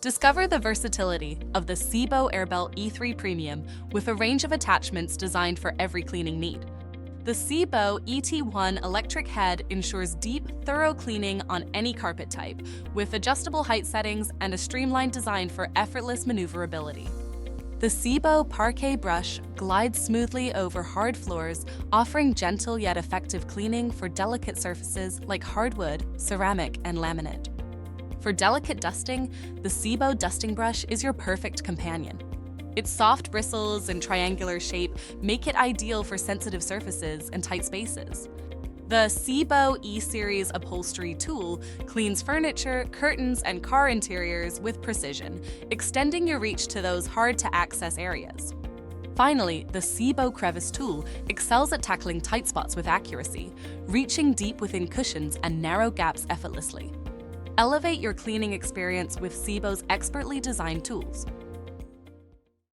Discover the versatility of the SEBO E3 Premium with a range of attachments designed for every cleaning need. The SEBO ET1 electric head ensures deep, thorough cleaning on any carpet type, with adjustable height settings and a streamlined design for effortless maneuverability. The SEBO Parquet brush glides smoothly over hard floors, offering gentle yet effective cleaning for delicate surfaces like hardwood, ceramic, and laminate. For delicate dusting, the SEBO dusting brush is your perfect companion. Its soft bristles and triangular shape make it ideal for sensitive surfaces and tight spaces. The SEBO E-Series upholstery tool cleans furniture, curtains, and car interiors with precision, extending your reach to those hard-to-access areas. Finally, the SEBO crevice tool excels at tackling tight spots with accuracy, reaching deep within cushions and narrow gaps effortlessly. Elevate your cleaning experience with SEBO's expertly designed tools.